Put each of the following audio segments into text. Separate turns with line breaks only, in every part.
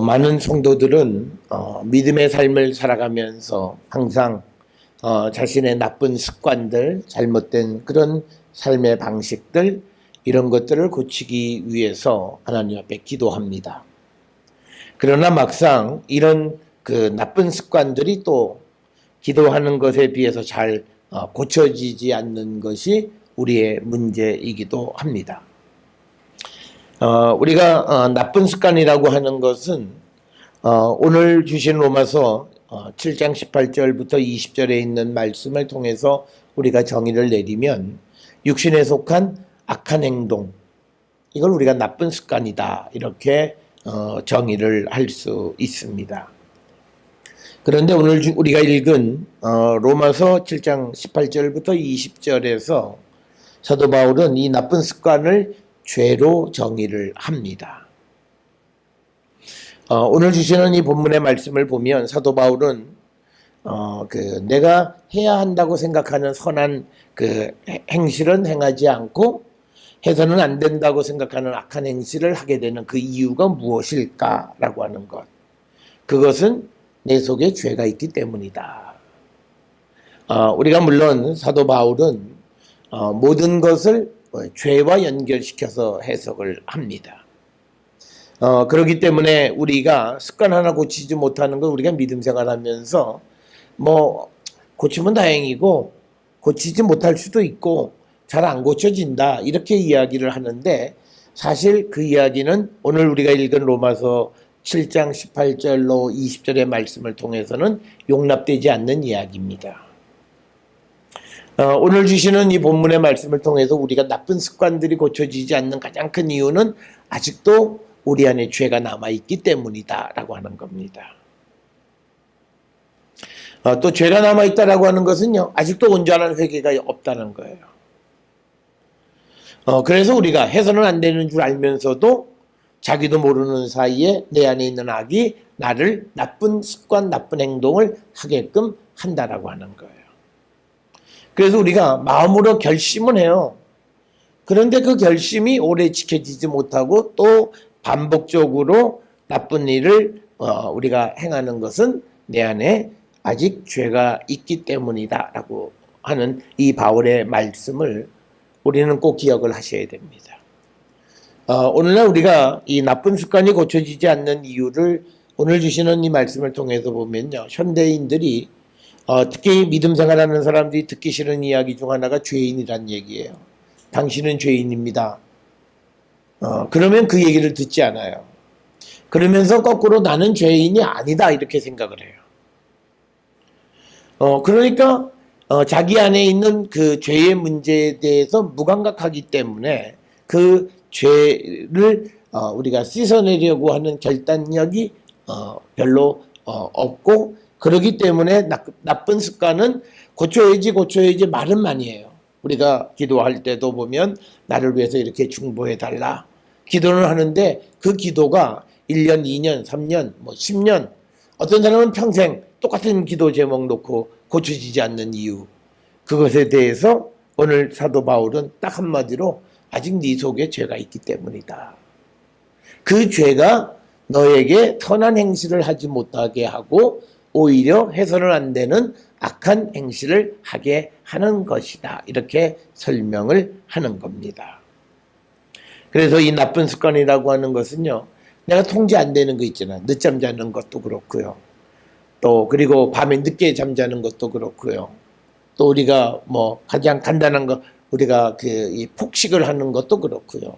많은 성도들은 믿음의 삶을 살아가면서 항상 자신의 나쁜 습관들, 잘못된 그런 삶의 방식들, 이런 것들을 고치기 위해서 하나님 앞에 기도합니다. 그러나 막상 이런 그 나쁜 습관들이 또 기도하는 것에 비해서 잘 고쳐지지 않는 것이 우리의 문제이기도 합니다. 우리가 나쁜 습관이라고 하는 것은 오늘 주신 로마서 7장 18절부터 20절에 있는 말씀을 통해서 우리가 정의를 내리면 육신에 속한 악한 행동, 이걸 우리가 나쁜 습관이다 이렇게 정의를 할 수 있습니다. 그런데 오늘 우리가 읽은 로마서 7장 18절부터 20절에서 사도 바울은 이 나쁜 습관을 죄로 정의를 합니다. 오늘 주시는 이 본문의 말씀을 보면 사도 바울은 내가 해야 한다고 생각하는 선한 그 행실은 행하지 않고 해서는 안 된다고 생각하는 악한 행실을 하게 되는 그 이유가 무엇일까라고 하는 것. 그것은 내 속에 죄가 있기 때문이다. 우리가 물론 사도 바울은 모든 것을 죄와 연결시켜서 해석을 합니다. 그렇기 때문에 우리가 습관 하나 고치지 못하는 걸 우리가 믿음 생활하면서 고치면 다행이고 고치지 못할 수도 있고 잘 안 고쳐진다 이렇게 이야기를 하는데, 사실 그 이야기는 오늘 우리가 읽은 로마서 7장 18절로 20절의 말씀을 통해서는 용납되지 않는 이야기입니다. 오늘 주시는 이 본문의 말씀을 통해서 우리가 나쁜 습관들이 고쳐지지 않는 가장 큰 이유는 아직도 우리 안에 죄가 남아있기 때문이다라고 하는 겁니다. 또 죄가 남아있다라고 하는 것은요, 아직도 온전한 회개가 없다는 거예요. 그래서 우리가 해서는 안 되는 줄 알면서도 자기도 모르는 사이에 내 안에 있는 악이 나를 나쁜 습관, 나쁜 행동을 하게끔 한다라고 하는 거예요. 그래서 우리가 마음으로 결심은 해요. 그런데 그 결심이 오래 지켜지지 못하고 또 반복적으로 나쁜 일을 우리가 행하는 것은 내 안에 아직 죄가 있기 때문이다라고 하는 이 바울의 말씀을 우리는 꼭 기억을 하셔야 됩니다. 오늘날 우리가 이 나쁜 습관이 고쳐지지 않는 이유를 오늘 주시는 이 말씀을 통해서 보면요, 현대인들이 특히 믿음 생활하는 사람들이 듣기 싫은 이야기 중 하나가 죄인이란 얘기예요. 당신은 죄인입니다. 그러면 그 얘기를 듣지 않아요. 그러면서 거꾸로 나는 죄인이 아니다 이렇게 생각을 해요. 그러니까 자기 안에 있는 그 죄의 문제에 대해서 무감각하기 때문에 그 죄를 우리가 씻어내려고 하는 결단력이 별로 없고, 그렇기 때문에 나쁜 습관은 고쳐야지 말은 많이 해요. 우리가 기도할 때도 보면 나를 위해서 이렇게 중보해달라 기도를 하는데 그 기도가 1년, 2년, 3년, 10년, 어떤 사람은 평생 똑같은 기도 제목 놓고 고쳐지지 않는 이유, 그것에 대해서 오늘 사도 바울은 딱 한마디로 아직 네 속에 죄가 있기 때문이다. 그 죄가 너에게 선한 행실을 하지 못하게 하고 오히려 해서는 안 되는 악한 행실을 하게 하는 것이다. 이렇게 설명을 하는 겁니다. 그래서 이 나쁜 습관이라고 하는 것은요, 내가 통제 안 되는 거 있잖아요. 늦잠 자는 것도 그렇고요. 또 그리고 밤에 늦게 잠자는 것도 그렇고요. 또 우리가 가장 간단한 거 우리가 이 폭식을 하는 것도 그렇고요.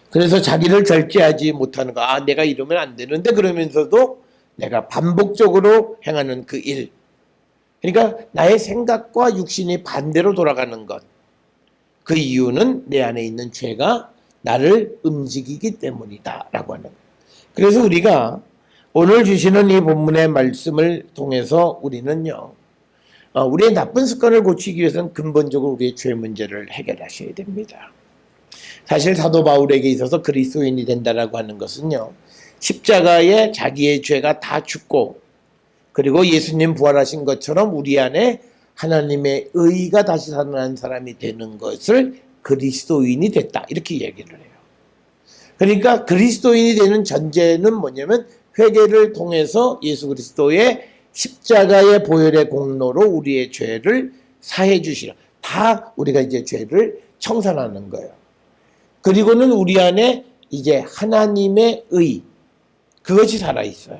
그래서 자기를 절제하지 못하는 거, 내가 이러면 안 되는데 그러면서도 내가 반복적으로 행하는 그 일. 그러니까 나의 생각과 육신이 반대로 돌아가는 것. 그 이유는 내 안에 있는 죄가 나를 움직이기 때문이다 라고 하는 거예요. 그래서 우리가 오늘 주시는 이 본문의 말씀을 통해서 우리는요, 우리의 나쁜 습관을 고치기 위해서는 근본적으로 우리의 죄 문제를 해결하셔야 됩니다. 사실 사도 바울에게 있어서 그리스도인이 된다라고 하는 것은요, 십자가에 자기의 죄가 다 죽고 그리고 예수님 부활하신 것처럼 우리 안에 하나님의 의가 다시 살아난 사람이 되는 것을 그리스도인이 됐다 이렇게 얘기를 해요. 그러니까 그리스도인이 되는 전제는 뭐냐면 회개를 통해서 예수 그리스도의 십자가의 보혈의 공로로 우리의 죄를 사해 주시라. 다 우리가 이제 죄를 청산하는 거예요. 그리고는 우리 안에 이제 하나님의 의, 그것이 살아있어요.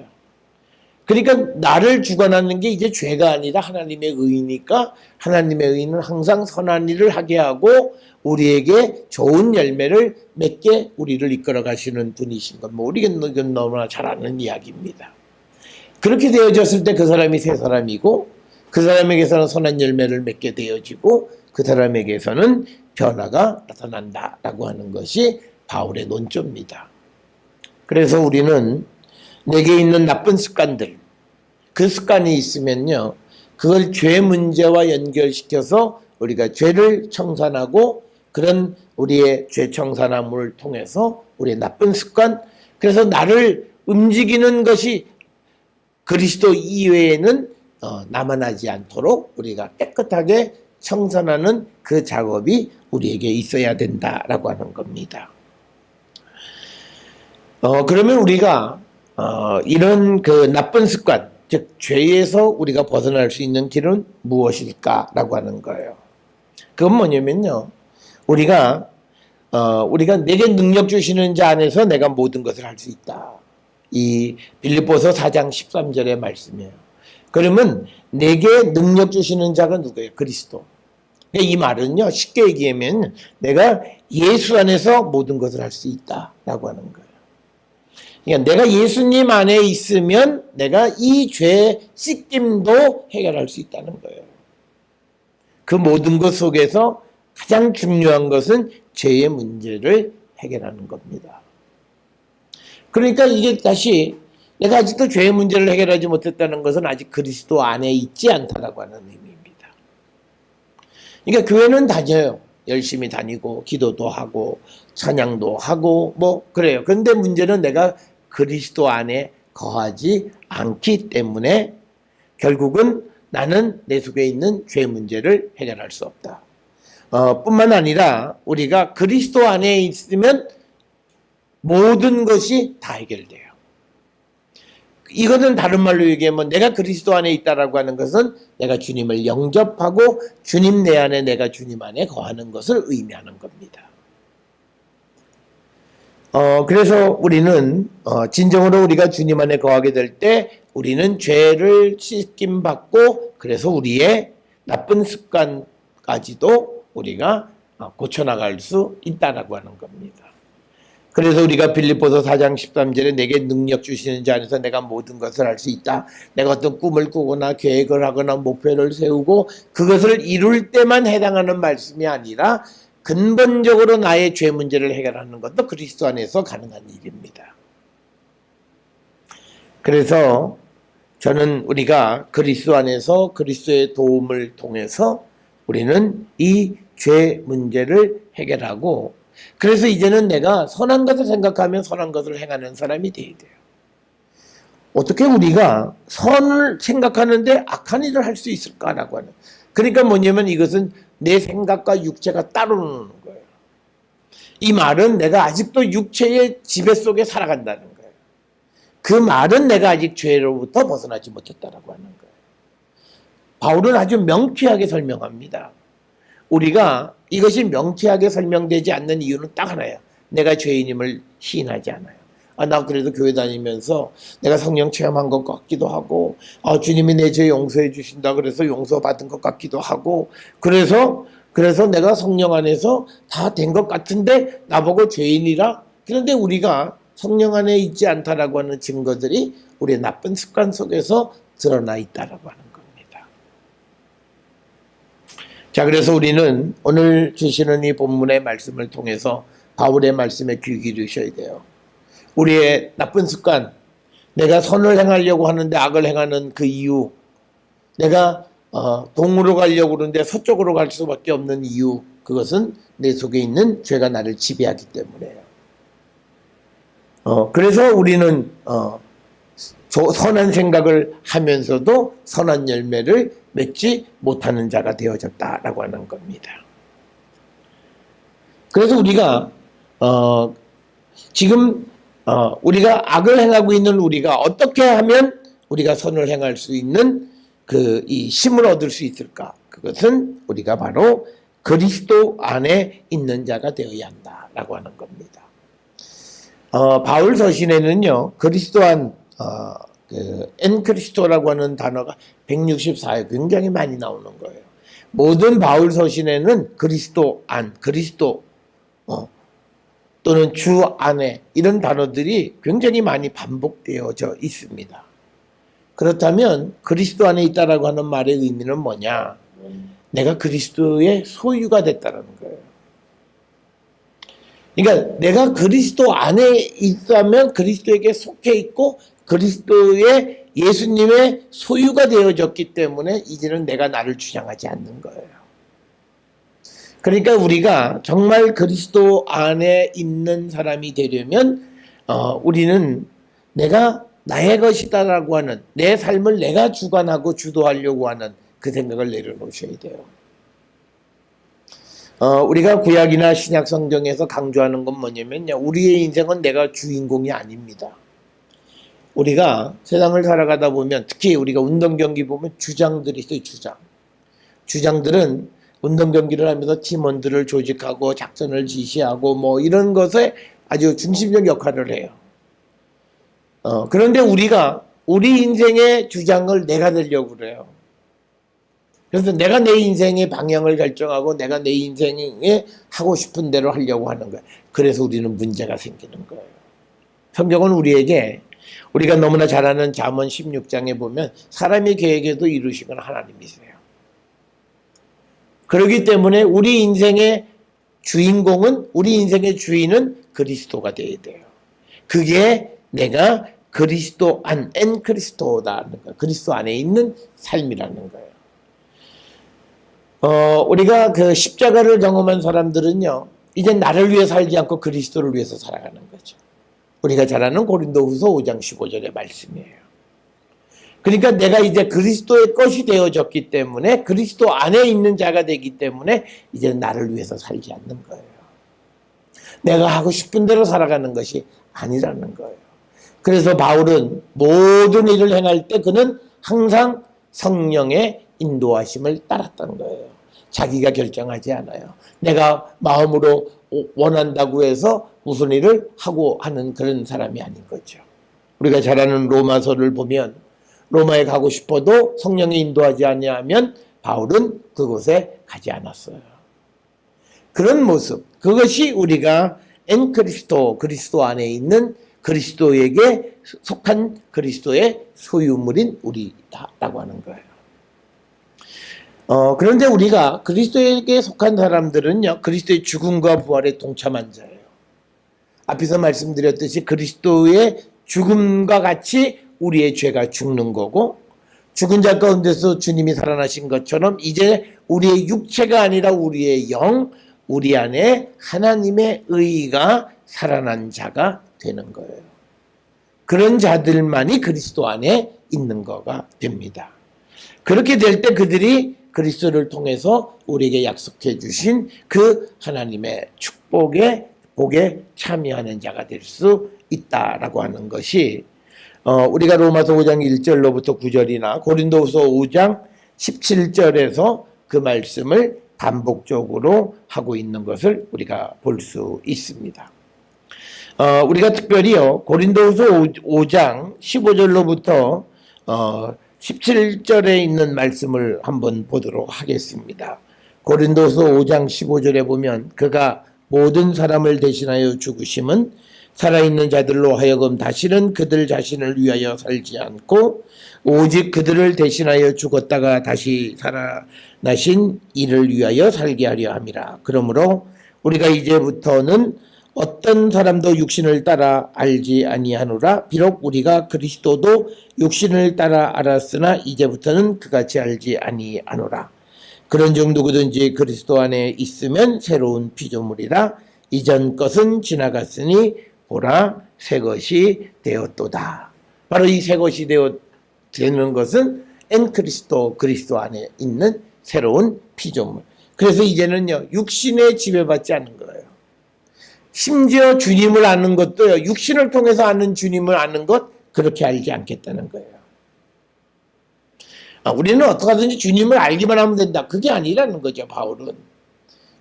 그러니까 나를 주관하는 게 이제 죄가 아니라 하나님의 의니까 하나님의 의는 항상 선한 일을 하게 하고 우리에게 좋은 열매를 맺게 우리를 이끌어 가시는 분이신 것. 뭐 우리가 너무나 잘 아는 이야기입니다. 그렇게 되어졌을 때 그 사람이 새 사람이고 그 사람에게서는 선한 열매를 맺게 되어지고 그 사람에게서는 변화가 나타난다라고 하는 것이 바울의 논조입니다. 그래서 우리는 내게 있는 나쁜 습관들, 그 습관이 있으면요, 그걸 죄 문제와 연결시켜서 우리가 죄를 청산하고 그런 우리의 죄 청산함을 통해서 우리의 나쁜 습관, 그래서 나를 움직이는 것이 그리스도 이외에는 남아나지 않도록 우리가 깨끗하게 청산하는 그 작업이 우리에게 있어야 된다라고 하는 겁니다. 그러면 우리가 이런 그 나쁜 습관, 즉 죄에서 우리가 벗어날 수 있는 길은 무엇일까라고 하는 거예요. 그건 뭐냐면요, 우리가 내게 능력 주시는 자 안에서 내가 모든 것을 할 수 있다. 이 빌립보서 4장 13절의 말씀이에요. 그러면 내게 능력 주시는 자가 누구예요? 그리스도. 이 말은요, 쉽게 얘기하면 내가 예수 안에서 모든 것을 할 수 있다라고 하는 거예요. 그러니까 내가 예수님 안에 있으면 내가 이 죄 씻김도 해결할 수 있다는 거예요. 그 모든 것 속에서 가장 중요한 것은 죄의 문제를 해결하는 겁니다. 그러니까 이게 다시 내가 아직도 죄의 문제를 해결하지 못했다는 것은 아직 그리스도 안에 있지 않다라고 하는 의미입니다. 그러니까 교회는 다녀요. 열심히 다니고 기도도 하고 찬양도 하고 뭐 그래요. 그런데 문제는 내가 그리스도 안에 거하지 않기 때문에 결국은 나는 내 속에 있는 죄 문제를 해결할 수 없다. 뿐만 아니라 우리가 그리스도 안에 있으면 모든 것이 다 해결돼요. 이거는 다른 말로 얘기하면 내가 그리스도 안에 있다라고 하는 것은 내가 주님을 영접하고 주님 내 안에 내가 주님 안에 거하는 것을 의미하는 겁니다. 그래서 우리는 진정으로 우리가 주님 안에 거하게 될 때 우리는 죄를 씻김 받고 그래서 우리의 나쁜 습관까지도 우리가 고쳐나갈 수 있다라고 하는 겁니다. 그래서 우리가 빌립보서 4장 13절에 내게 능력 주시는 자 안에서 내가 모든 것을 할 수 있다. 내가 어떤 꿈을 꾸거나 계획을 하거나 목표를 세우고 그것을 이룰 때만 해당하는 말씀이 아니라 근본적으로 나의 죄 문제를 해결하는 것도 그리스도 안에서 가능한 일입니다. 그래서 저는 우리가 그리스도 안에서 그리스도의 도움을 통해서 우리는 이 죄 문제를 해결하고 그래서 이제는 내가 선한 것을 생각하면 선한 것을 행하는 사람이 되어야 돼요. 어떻게 우리가 선을 생각하는데 악한 일을 할 수 있을까라고 하는. 그러니까 뭐냐면 이것은 내 생각과 육체가 따로 노는 거예요. 이 말은 내가 아직도 육체의 지배 속에 살아간다는 거예요. 그 말은 내가 아직 죄로부터 벗어나지 못했다라고 하는 거예요. 바울은 아주 명쾌하게 설명합니다. 우리가 이것이 명쾌하게 설명되지 않는 이유는 딱 하나예요. 내가 죄인임을 시인하지 않아요. 나 그래도 교회 다니면서 내가 성령 체험한 것 같기도 하고 주님이 내 죄 용서해 주신다 그래서 용서받은 것 같기도 하고 그래서 내가 성령 안에서 다 된 것 같은데 나보고 죄인이라. 그런데 우리가 성령 안에 있지 않다라고 하는 증거들이 우리의 나쁜 습관 속에서 드러나 있다라고 하는 겁니다. 자, 그래서 우리는 오늘 주시는 이 본문의 말씀을 통해서 바울의 말씀에 귀 기울이셔야 돼요. 우리의 나쁜 습관, 내가 선을 행하려고 하는데 악을 행하는 그 이유, 내가 동으로 가려고 그러는데 서쪽으로 갈 수밖에 없는 이유, 그것은 내 속에 있는 죄가 나를 지배하기 때문에요. 그래서 우리는 선한 생각을 하면서도 선한 열매를 맺지 못하는 자가 되어졌다라고 하는 겁니다. 그래서 우리가 지금 우리가 악을 행하고 있는 우리가 어떻게 하면 우리가 선을 행할 수 있는 이 힘을 얻을 수 있을까? 그것은 우리가 바로 그리스도 안에 있는 자가 되어야 한다라고 하는 겁니다. 바울 서신에는요, 그리스도 안, 엔크리스토라고 하는 단어가 164에 굉장히 많이 나오는 거예요. 모든 바울 서신에는 그리스도 안, 그리스도, 또는 주 안에 이런 단어들이 굉장히 많이 반복되어져 있습니다. 그렇다면 그리스도 안에 있다라고 하는 말의 의미는 뭐냐? 내가 그리스도의 소유가 됐다는 거예요. 그러니까 내가 그리스도 안에 있다면 그리스도에게 속해 있고 그리스도의 예수님의 소유가 되어졌기 때문에 이제는 내가 나를 주장하지 않는 거예요. 그러니까 우리가 정말 그리스도 안에 있는 사람이 되려면 우리는 내가 나의 것이다라고 하는 내 삶을 내가 주관하고 주도하려고 하는 그 생각을 내려놓으셔야 돼요. 우리가 구약이나 신약 성경에서 강조하는 건 뭐냐면요, 우리의 인생은 내가 주인공이 아닙니다. 우리가 세상을 살아가다 보면 특히 우리가 운동 경기 보면 주장들이 있어요. 주장들은 운동 경기를 하면서 팀원들을 조직하고 작전을 지시하고 뭐 이런 것에 아주 중심적 역할을 해요. 그런데 우리가 우리 인생의 주장을 내가 내려고 그래요. 그래서 내가 내 인생의 방향을 결정하고 내가 내 인생에 하고 싶은 대로 하려고 하는 거예요. 그래서 우리는 문제가 생기는 거예요. 성경은 우리에게 우리가 너무나 잘 아는 잠언 16장에 보면 사람의 계획에도 이루시는 하나님이세요. 그렇기 때문에 우리 인생의 주인공은, 우리 인생의 주인은 그리스도가 되어야 돼요. 그게 내가 그리스도 안, 엔크리스토다는 거예요. 그리스도 안에 있는 삶이라는 거예요. 우리가 그 십자가를 경험한 사람들은요, 이제 나를 위해 살지 않고 그리스도를 위해서 살아가는 거죠. 우리가 잘 아는 고린도후서 5장 15절의 말씀이에요. 그러니까 내가 이제 그리스도의 것이 되어졌기 때문에 그리스도 안에 있는 자가 되기 때문에 이제 나를 위해서 살지 않는 거예요. 내가 하고 싶은 대로 살아가는 것이 아니라는 거예요. 그래서 바울은 모든 일을 행할 때 그는 항상 성령의 인도하심을 따랐던 거예요. 자기가 결정하지 않아요. 내가 마음으로 원한다고 해서 무슨 일을 하고 하는 그런 사람이 아닌 거죠. 우리가 잘 아는 로마서를 보면 로마에 가고 싶어도 성령이 인도하지 아니하면 바울은 그곳에 가지 않았어요. 그런 모습, 그것이 우리가 엔크리스토, 그리스도 안에 있는 그리스도에게 속한 그리스도의 소유물인 우리다라고 하는 거예요. 그런데 우리가 그리스도에게 속한 사람들은요, 그리스도의 죽음과 부활에 동참한 자예요. 앞에서 말씀드렸듯이 그리스도의 죽음과 같이 우리의 죄가 죽는 거고, 죽은 자 가운데서 주님이 살아나신 것처럼 이제 우리의 육체가 아니라 우리의 영, 우리 안에 하나님의 의가 살아난 자가 되는 거예요. 그런 자들만이 그리스도 안에 있는 거가 됩니다. 그렇게 될 때 그들이 그리스도를 통해서 우리에게 약속해 주신 그 하나님의 축복의 복에 참여하는 자가 될 수 있다라고 하는 것이 우리가 로마서 5장 1절로부터 9절이나 고린도후서 5장 17절에서 그 말씀을 반복적으로 하고 있는 것을 우리가 볼 수 있습니다. 우리가 특별히요, 고린도후서 5장 15절로부터 17절에 있는 말씀을 한번 보도록 하겠습니다. 고린도서 5장 15절에 보면 그가 모든 사람을 대신하여 죽으심은 살아있는 자들로 하여금 다시는 그들 자신을 위하여 살지 않고 오직 그들을 대신하여 죽었다가 다시 살아나신 이를 위하여 살게 하려 함이라. 그러므로 우리가 이제부터는 어떤 사람도 육신을 따라 알지 아니하노라. 비록 우리가 그리스도도 육신을 따라 알았으나 이제부터는 그같이 알지 아니하노라. 그런즉 누구든지 그리스도 안에 있으면 새로운 피조물이라. 이전 것은 지나갔으니 보라 새 것이 되었도다. 바로 이 새 것이 되는 것은 엔크리스토, 그리스도 안에 있는 새로운 피조물. 그래서 이제는요, 육신에 지배받지 않는 거예요. 심지어 주님을 아는 것도요, 육신을 통해서 아는 주님을 아는 것, 그렇게 알지 않겠다는 거예요. 우리는 어떻게 하든지 주님을 알기만 하면 된다. 그게 아니라는 거죠, 바울은.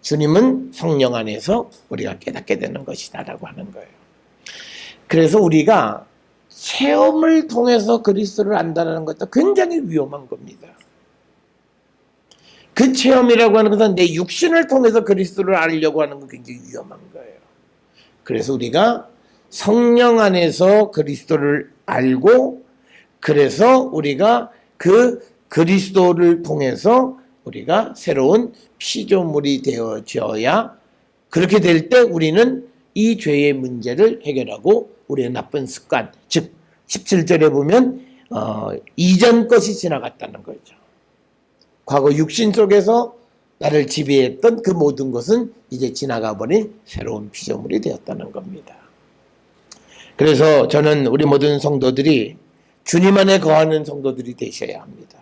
주님은 성령 안에서 우리가 깨닫게 되는 것이다라고 하는 거예요. 그래서 우리가 체험을 통해서 그리스도를 안다는 것도 굉장히 위험한 겁니다. 그 체험이라고 하는 것은 내 육신을 통해서 그리스도를 알려고 하는 건 굉장히 위험한 거예요. 그래서 우리가 성령 안에서 그리스도를 알고, 그래서 우리가 그 그리스도를 통해서 우리가 새로운 피조물이 되어져야, 그렇게 될 때 우리는 이 죄의 문제를 해결하고 우리의 나쁜 습관, 즉 17절에 보면 이전 것이 지나갔다는 거죠. 과거 육신 속에서 나를 지배했던 그 모든 것은 이제 지나가버린 새로운 피조물이 되었다는 겁니다. 그래서 저는 우리 모든 성도들이 주님 안에 거하는 성도들이 되셔야 합니다.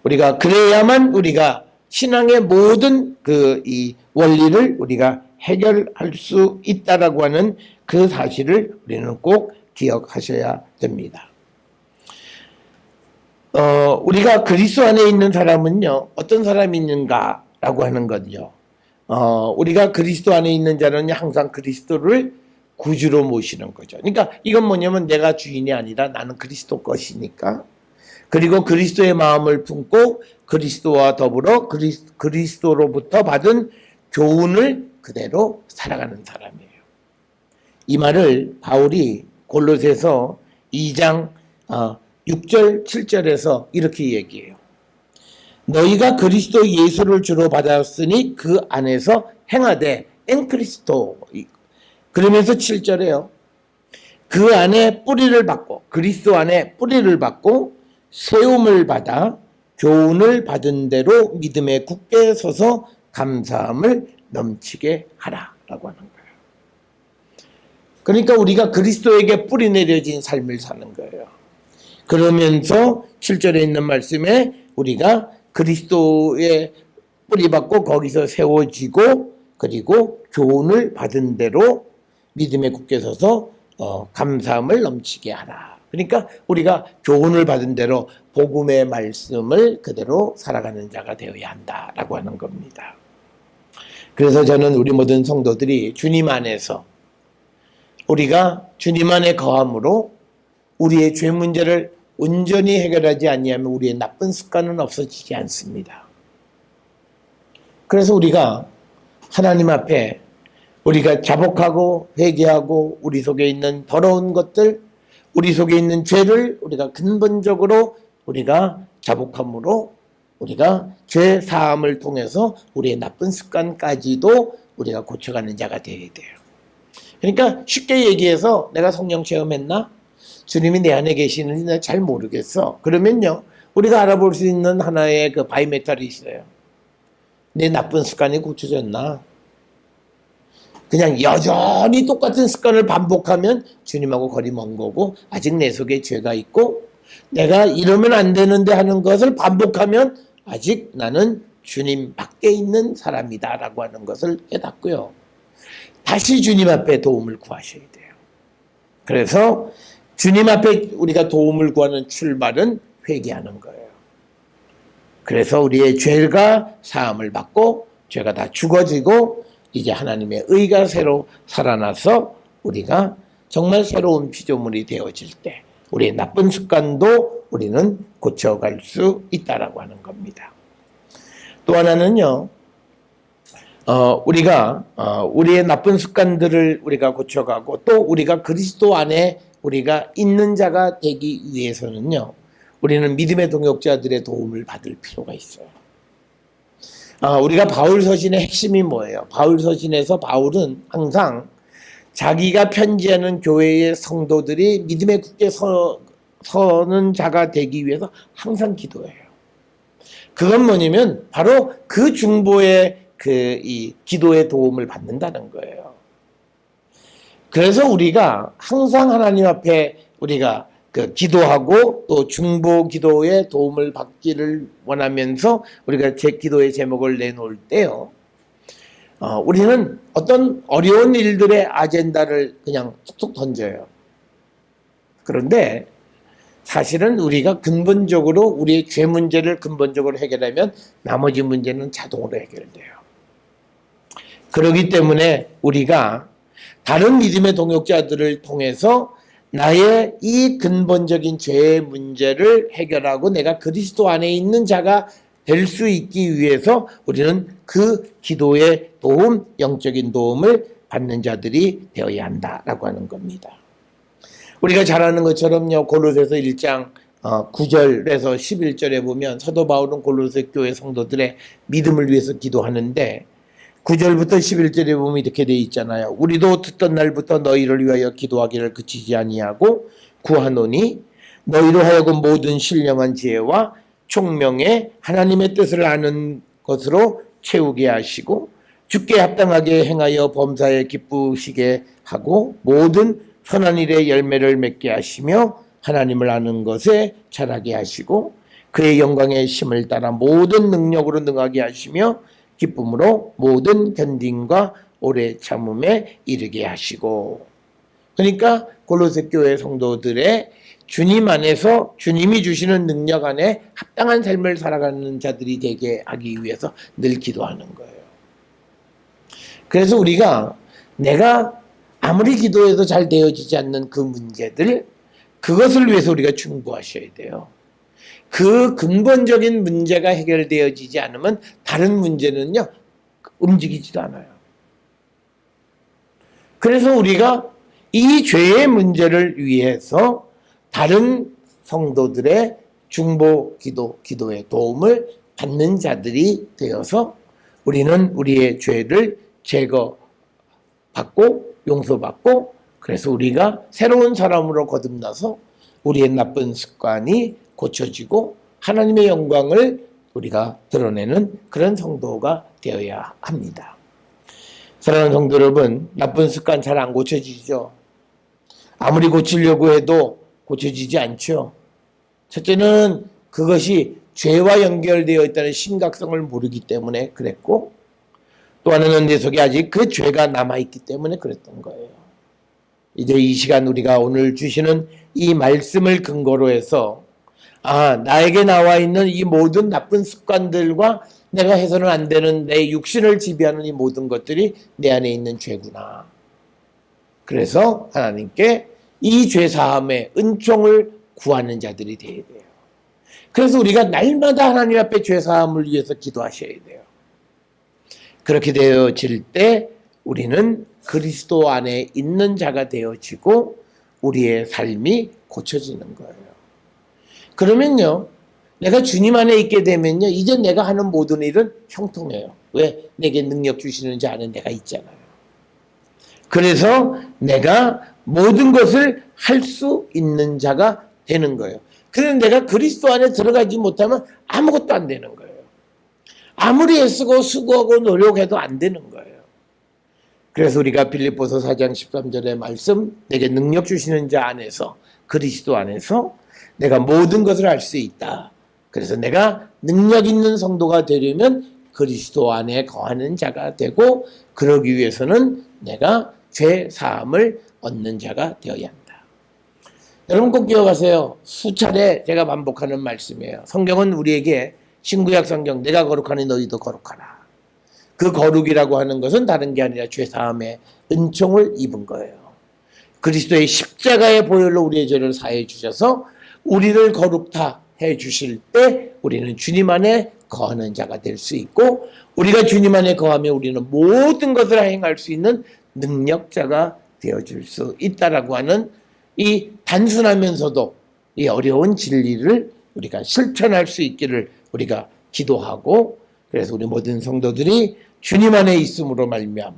우리가 그래야만 우리가 신앙의 모든 이 원리를 우리가 해결할 수 있다라고 하는 그 사실을 우리는 꼭 기억하셔야 됩니다. 우리가 그리스도 안에 있는 사람은요, 어떤 사람이 있는가라고 하는 건요, 우리가 그리스도 안에 있는 자는 항상 그리스도를 구주로 모시는 거죠. 그러니까 이건 뭐냐면 내가 주인이 아니라 나는 그리스도 것이니까, 그리고 그리스도의 마음을 품고 그리스도와 더불어 그리스도로부터 받은 교훈을 그대로 살아가는 사람이에요. 이 말을 바울이 골로새서 2장 6절 7절에서 이렇게 얘기해요. 너희가 그리스도 예수를 주로 받았으니 그 안에서 행하되 엔크리스토, 그러면서 7절에요. 그 안에 뿌리를 받고, 그리스도 안에 뿌리를 받고 세움을 받아 교훈을 받은 대로 믿음에 굳게 서서 감사함을 넘치게 하라라고 하는 거예요. 그러니까 우리가 그리스도에게 뿌리 내려진 삶을 사는 거예요. 그러면서 7절에 있는 말씀에 우리가 그리스도의 뿌리 받고 거기서 세워지고, 그리고 교훈을 받은 대로 믿음에 굳게 서서 감사함을 넘치게 하라. 그러니까 우리가 교훈을 받은 대로 복음의 말씀을 그대로 살아가는 자가 되어야 한다라고 하는 겁니다. 그래서 저는 우리 모든 성도들이 주님 안에서, 우리가 주님 안에 거함으로 우리의 죄 문제를 온전히 해결하지 아니하면 우리의 나쁜 습관은 없어지지 않습니다. 그래서 우리가 하나님 앞에 우리가 자복하고 회개하고 우리 속에 있는 더러운 것들, 우리 속에 있는 죄를 우리가 근본적으로 우리가 자복함으로 우리가 죄 사함을 통해서 우리의 나쁜 습관까지도 우리가 고쳐가는 자가 되어야 돼요. 그러니까 쉽게 얘기해서 내가 성령 체험했나? 주님이 내 안에 계시는지 내가 잘 모르겠어. 그러면요, 우리가 알아볼 수 있는 하나의 그 바이메탈이 있어요. 내 나쁜 습관이 고쳐졌나? 그냥 여전히 똑같은 습관을 반복하면 주님하고 거리 먼 거고, 아직 내 속에 죄가 있고, 내가 이러면 안 되는데 하는 것을 반복하면 아직 나는 주님 밖에 있는 사람이다 라고 하는 것을 깨닫고요, 다시 주님 앞에 도움을 구하셔야 돼요. 그래서 주님 앞에 우리가 도움을 구하는 출발은 회개하는 거예요. 그래서 우리의 죄가 사함을 받고 죄가 다 죽어지고 이제 하나님의 의가 새로 살아나서 우리가 정말 새로운 피조물이 되어질 때 우리의 나쁜 습관도 우리는 고쳐갈 수 있다라고 하는 겁니다. 또 하나는요, 우리가 우리의 나쁜 습관들을 우리가 고쳐가고 또 우리가 그리스도 안에 우리가 있는 자가 되기 위해서는요, 우리는 믿음의 동역자들의 도움을 받을 필요가 있어요. 우리가 바울 서신의 핵심이 뭐예요? 바울 서신에서 바울은 항상 자기가 편지하는 교회의 성도들이 믿음에 굳게 서는 자가 되기 위해서 항상 기도해요. 그건 뭐냐면 바로 그 중보의 이 기도의 도움을 받는다는 거예요. 그래서 우리가 항상 하나님 앞에 우리가 기도하고 또 중보 기도의 도움을 받기를 원하면서 우리가 제 기도의 제목을 내놓을 때요, 우리는 어떤 어려운 일들의 아젠다를 그냥 툭툭 던져요. 그런데 사실은 우리가 근본적으로 우리의 죄 문제를 근본적으로 해결하면 나머지 문제는 자동으로 해결돼요. 그렇기 때문에 우리가 다른 믿음의 동역자들을 통해서 나의 이 근본적인 죄의 문제를 해결하고 내가 그리스도 안에 있는 자가 될 수 있기 위해서 우리는 그 기도의 도움, 영적인 도움을 받는 자들이 되어야 한다라고 하는 겁니다. 우리가 잘 아는 것처럼요, 골로새서 1장 9절에서 11절에 보면 사도 바울은 골로새 교회 성도들의 믿음을 위해서 기도하는데 9절부터 11절에 보면 이렇게 돼 있잖아요. 우리도 듣던 날부터 너희를 위하여 기도하기를 그치지 아니하고 구하노니 너희로 하여금 모든 신령한 지혜와 총명에 하나님의 뜻을 아는 것으로 채우게 하시고 주께 합당하게 행하여 범사에 기쁘시게 하고 모든 선한 일의 열매를 맺게 하시며 하나님을 아는 것에 자라게 하시고 그의 영광의 심을 따라 모든 능력으로 능하게 하시며 기쁨으로 모든 견딤과 오래 참음에 이르게 하시고. 그러니까 골로새 교회 성도들의 주님 안에서 주님이 주시는 능력 안에 합당한 삶을 살아가는 자들이 되게 하기 위해서 늘 기도하는 거예요. 그래서 우리가 내가 아무리 기도해도 잘 되어지지 않는 그 문제들, 그것을 위해서 우리가 충고하셔야 돼요. 그 근본적인 문제가 해결되어지지 않으면 다른 문제는요, 움직이지도 않아요. 그래서 우리가 이 죄의 문제를 위해서 다른 성도들의 중보 기도의 도움을 받는 자들이 되어서 우리는 우리의 죄를 제거받고 용서받고 그래서 우리가 새로운 사람으로 거듭나서 우리의 나쁜 습관이 고쳐지고 하나님의 영광을 우리가 드러내는 그런 성도가 되어야 합니다. 사랑하는 성도 여러분, 나쁜 습관 잘 안 고쳐지죠? 아무리 고치려고 해도 고쳐지지 않죠. 첫째는 그것이 죄와 연결되어 있다는 심각성을 모르기 때문에 그랬고 또 하나는 내 속에 아직 그 죄가 남아있기 때문에 그랬던 거예요. 이제 이 시간 우리가 오늘 주시는 이 말씀을 근거로 해서 나에게 나와 있는 이 모든 나쁜 습관들과 내가 해서는 안 되는 내 육신을 지배하는 이 모든 것들이 내 안에 있는 죄구나. 그래서 하나님께 이 죄사함의 은총을 구하는 자들이 되어야 돼요. 그래서 우리가 날마다 하나님 앞에 죄사함을 위해서 기도하셔야 돼요. 그렇게 되어질 때 우리는 그리스도 안에 있는 자가 되어지고 우리의 삶이 고쳐지는 거예요. 그러면요, 내가 주님 안에 있게 되면요, 이제 내가 하는 모든 일은 형통해요. 왜? 내게 능력 주시는 자 안에 내가 있잖아요. 그래서 내가 모든 것을 할 수 있는 자가 되는 거예요. 그래서 내가 그리스도 안에 들어가지 못하면 아무것도 안 되는 거예요. 아무리 애쓰고 수고하고 노력해도 안 되는 거예요. 그래서 우리가 빌립보서 4장 13절의 말씀, 내게 능력 주시는 자 안에서, 그리스도 안에서 내가 모든 것을 할 수 있다. 그래서 내가 능력 있는 성도가 되려면 그리스도 안에 거하는 자가 되고, 그러기 위해서는 내가 죄 사함을 얻는 자가 되어야 한다. 여러분 꼭 기억하세요. 수차례 제가 반복하는 말씀이에요. 성경은 우리에게 신구약 성경, 내가 거룩하니 너희도 거룩하라. 그 거룩이라고 하는 것은 다른 게 아니라 죄 사함의 은총을 입은 거예요. 그리스도의 십자가의 보혈로 우리의 죄를 사해 주셔서 우리를 거룩다 해 주실 때 우리는 주님 안에 거하는 자가 될 수 있고, 우리가 주님 안에 거하면 우리는 모든 것을 행할 수 있는 능력자가 되어줄 수 있다라고 하는 이 단순하면서도 이 어려운 진리를 우리가 실천할 수 있기를 우리가 기도하고, 그래서 우리 모든 성도들이 주님 안에 있음으로 말미암아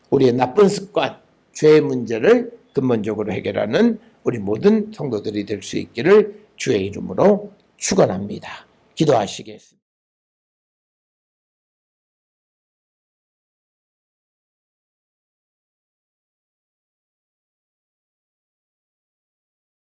우리의 나쁜 습관, 죄의 문제를 근본적으로 해결하는 우리 모든 성도들이 될 수 있기를 주의 이름으로 축원합니다. 기도하시겠습니다.